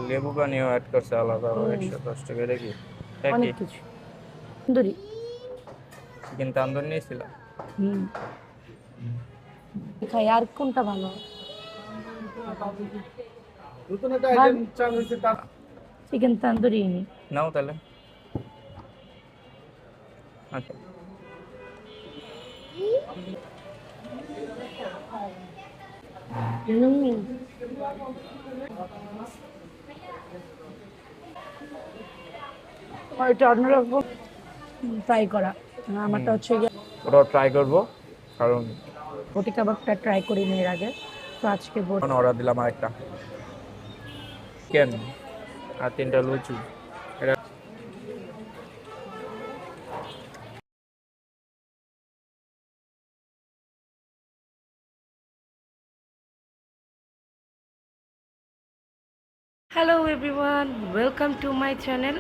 লেবু পানিও অ্যাড করছে আলাদা 110 টাকা। এটা কি? এটা কি? অনেক কিছু তন্দুরি। চিকেন তান্দুর নিয়েছিলাম। হুম, খাই আর কোনটা ভালো? চিকেন তান্দুরি নি। নাও তাহলে। আচ্ছা। এটা অন্যরকম ট্রাই করা। হুম, আমারটা হচ্ছে গিয়ে ওটাও ট্রাই করবো, কারণ বটি কাবাবটা ট্রাই করিনি এর আগে, তো আজকে অর্ডার দিলাম আরেকটা চিকেন আর 3টা লুচি। এটা hello everyone, welcome to my channel.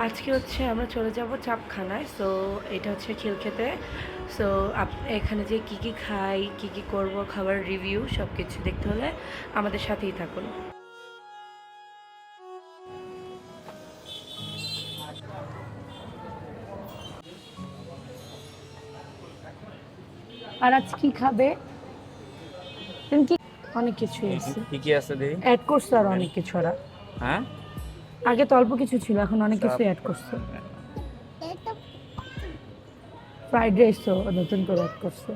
আজকে হচ্ছে আমরা চলে যাব চাপখানায়। সো এটা হচ্ছে খিলক্ষেতে। সো এখানে যে কী কী খাই, কী কী করবো, খাবার রিভিউ সব কিছু দেখতে হলে আমাদের সাথেই থাকুন। আর আজ কি খাবে তুমি? কি অনেক কিছুই আছে, কি কি আছে দেখি। অ্যাড করছে আর অনেক কিছু ওরা। হ্যাঁ, আগে তো অল্প কিছু ছিল, এখন অনেক কিছু অ্যাড করছে। ফ্রাইড রাইসও নতুন করে অ্যাড করছে।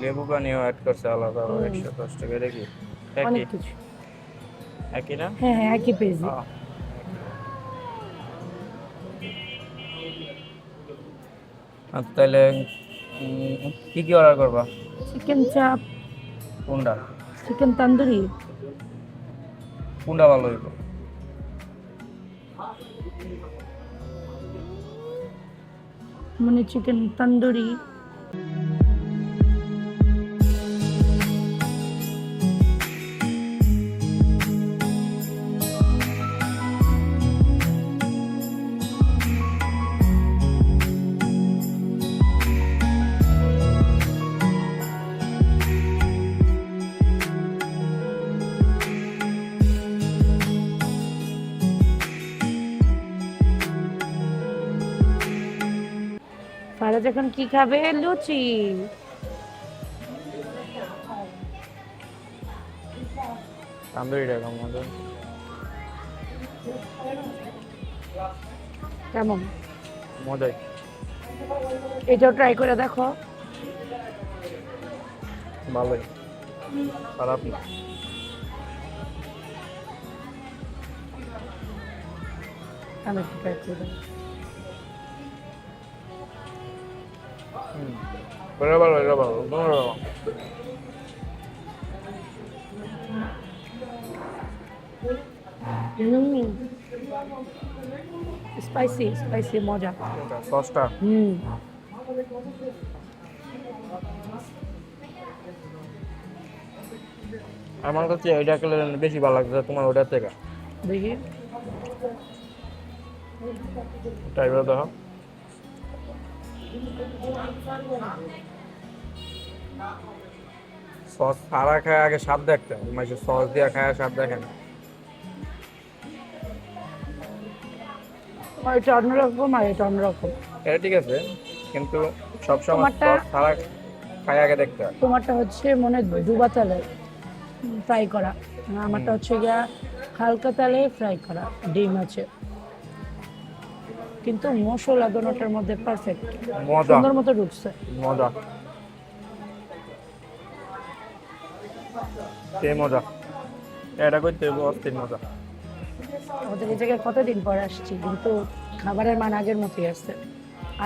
লেবু পানিও অ্যাড করছে আলাদা হুম, 110 টাকা। এটা কি? এটা কি? অনেক কিছু। একই না? হ্যাঁ হ্যাঁ, একই পেজে। আহ, আচ্ছা তাহলে কি কি অর্ডার করবা? চিকেন চাপ, কোনটা? চিকেন তন্দুরি। কোনটা ভালো হইব? মানে চিকেন তন্দুরি। ফারাজ এখন কি খাবে? লুচি। তান্দুরিটা কেমন মজা? কেমন? মজাই। এটাও ট্রাই করে দেখো। ভালোই, খারাপ না। আমি একটু ট্রাই করে দেখো। হুম, এটা ভালো, এটা ভালো, তোমার ভালো। স্পাইসি স্পাইসি মজা। কোনটা? সসটা? হুম। আমার কাছে এটা খেলে বেশি ভালো লাগছে তোমার ওটার থেকে। দেখি। ট্রাই করে দেখো। সস ছাড়া খায় আগে স্বাদ দেখতে, মানে সস দিয়ে খায় স্বাদ দেখে না। এটা অন্যরকম আর এটা অন্যরকম। এটা ঠিক আছে, কিন্তু সবসময় তোমারটা সস ছাড়া খায় আগে দেখতে হয়। তোমারটা হচ্ছে মনে হয় ডুবা তেলে ফ্রাই করা। আর হুম, আমারটা হচ্ছে গিয়া হালকা তেলে ফ্রাই করা, ডিম আছে। কিন্তু মশলা দোনোটার মধ্যে পারফেক্ট, মজা, সুন্দর মতো ঢুকছে। মজা, সেই মজা। এটা করতে অস্থির মজা। আমাদের এই জায়গায় কতদিন পর আসছি, কিন্তু খাবারের মান আগের মতোই আছে।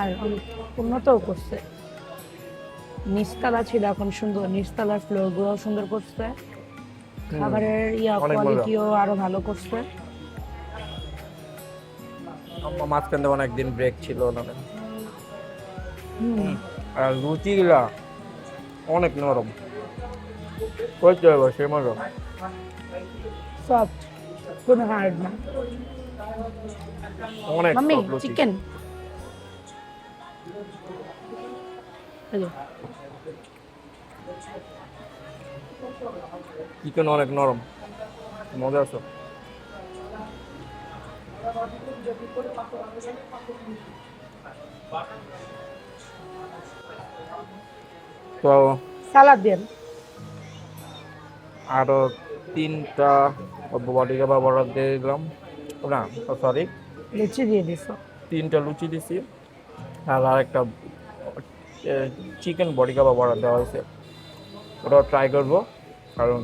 আর অনেক উন্নতও করছে। নিচতলা ছিল, এখন সুন্দর, নিচতলার ফ্লোর গুলো সুন্দর করছে। হুম, খাবারের অনেক মজা। কোয়ালিটিও আরো ভালো করছে। আমার মাঝখান থেকে অনেকদিন ব্রেক ছিল না। হুম। আর লুচিগুলা অনেক নরম, করতে হবে সে মজা। সফট, কোনো হার্ড না। অনেক মাম্মি সফট লুচি। চিকেন। চিকেন অনেক নরম, মজা আছে। তো সালাদ দেন। আরো 3টা বডি কাবাব অর্ডার দিয়ে দিলাম, না সরি লুচি দিয়ে দিছো। 3টা লুচি দিছি, আর আরেকটা চিকেন বডি কাবাব অর্ডার দেওয়া হয়েছে, ওটাও ট্রাই করবো। কারণ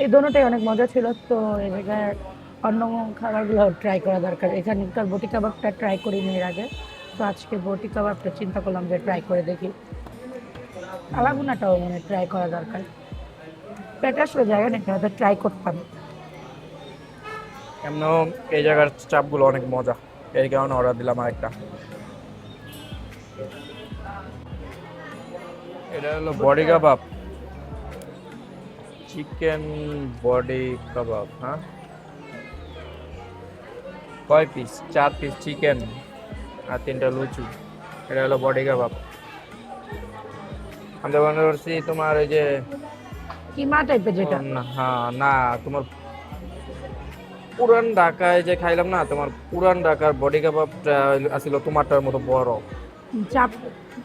এই দোনোটাই অনেক মজা ছিল, তো এই জায়গায় অন্য খাবারগুলো ট্রাই করা দরকার। এখানকার বটি কাবাবটা ট্রাই করিনি এর আগে, তো আজকে বটি কাবাবটা চিন্তা করলাম যে ট্রাই করে দেখি। কালাগুনাটাও মানে ট্রাই করা দরকার। পেটে আসলে জায়গা নেই, হয়তো ট্রাই করতাম। এমনও এই জায়গার চাপগুলো অনেক মজা, এই কারণে অর্ডার দিলাম আরেকটা। এটা হলো বডি কাবাব, চিকেন বডি কাবাব। হ্যাঁ, কয় পিস? 4 পিস চিকেন আর 3টা লুচি। এটা হলো বডি কাবাব। আমি তো মনে করছি তোমার ওই যে কিমা টাইপের যেটা। হ্যাঁ না, তোমার পুরান ঢাকায় যে খাইলাম না, তোমার পুরান ঢাকার বডি কাবাবটা আসছিল তোমারটার মতো বড়, চাপ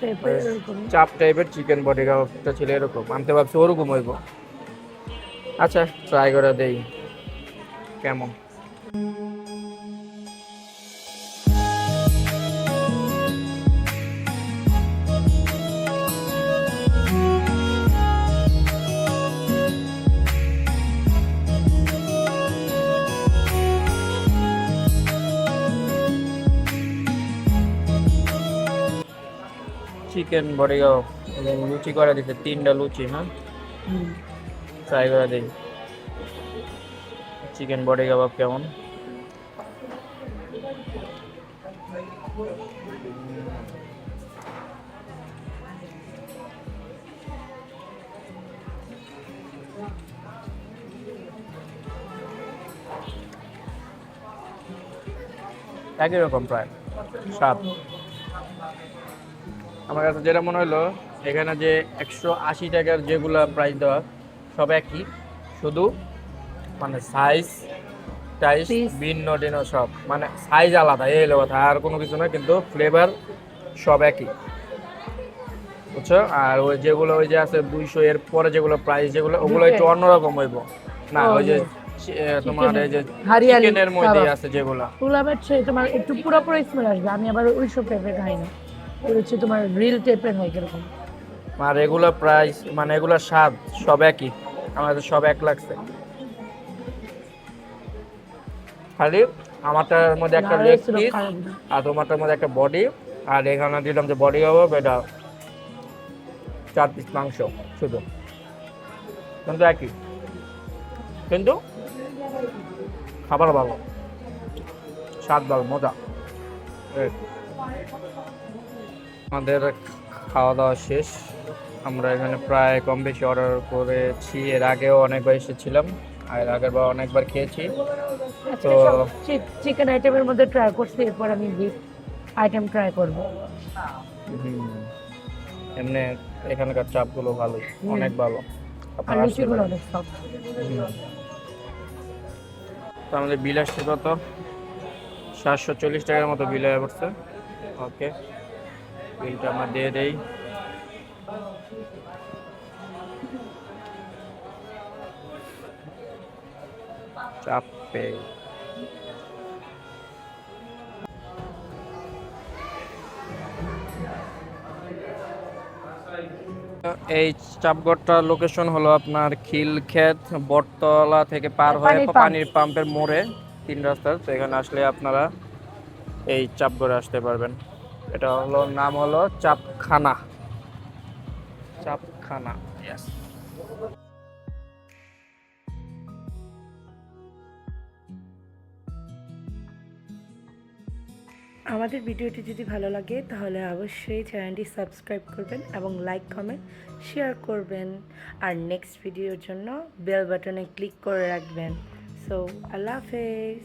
টাইপের এরকম। চাপ টাইপের চিকেন বডি কাবাবটা ছিল এরকম। আমি তো ভাবছি ওরকম হইব। আচ্ছা, ট্রাই করে দেই কেমন। চিকেন বডি কাবাব লুচি করে দিতে, 3টা লুচি। হ্যাঁ, ট্রাই করে দিই চিকেন বডি কাবাব কেমন। একই রকম প্রায় স্বাদ। আমার কাছে যেটা মনে হলো, এখানে যে 180 টাকার যেগুলো প্রাইস দেওয়া সব একই, শুধু মানে সাইজ টাইজ ভিন্ন ভিন্ন, সব মানে সাইজ আলাদা, এই হলো কথা, আর কোনো কিছু না। কিন্তু ফ্লেভার সব একই, বুঝছো? আর ওই যেগুলো ওই যে আছে 200 এর পরে যেগুলো প্রাইস, যেগুলো ওগুলো একটু অন্যরকম হইব না। ওই যে তোমার এই যে চিকেনের মধ্যে আছে যেগুলো, ওগুলো আবার তোমার একটু পুরোপুরি স্মেল আসবে। আমি আবার ওইসব টাইপের খাই না, ওই হচ্ছে তোমার রিল টাইপের হয় কিরকম। আর এগুলো প্রাইস মানে এগুলোর স্বাদ সব একই, আমাদের সব এক লাগছে। খালি আমারটার মধ্যে একটা লেগ পিস আর তোমারটার মধ্যে একটা বডি, আর এখানে দিলাম যে বডি কাবাব, এটা 4 পিস মাংস শুধু, কিন্তু একই, কিন্তু খাবার ভালো, স্বাদ ভালো, মজা। আমাদের খাওয়া দাওয়া শেষ, আমরা এখানে প্রায় কম বেশি অর্ডার করেছি। এর আগেও অনেকবার এসেছিলাম, আর আগের বার অনেকবার খেয়েছি। তো চিকেন আইটেমের মধ্যে ট্রাই করছি, এরপর আমি বিফ আইটেম ট্রাই করব। এমনি এখানকার চাপগুলো ভালো, অনেক ভালো। আর লুচিগুলো অনেক সফট। তো আমাদের বিল আসছে কত? 740 টাকার মতো বিল হয়ে পড়ছে। ওকে, বিলটা আমরা দিয়ে দেই। চাপে এই চাপগড়টার লোকেশন হলো আপনার খিলক্ষেত, বটতলা থেকে পার হয়ে পানির পাম্পের মোড়ে 3 রাস্তার। তো এখানে আসলে আপনারা এই চাপগড়ে আসতে পারবেন। এটা হলো নাম হলো চাপখানা, চাপখানা। ইয়েস। আমাদের ভিডিওটি যদি ভালো লাগে তাহলে অবশ্যই চ্যানেলটি সাবস্ক্রাইব করবেন এবং লাইক কমেন্ট শেয়ার করবেন, আর নেক্সট ভিডিওর জন্য বেল বাটনে ক্লিক করে রাখবেন। সো আল্লাহ হাফেজ।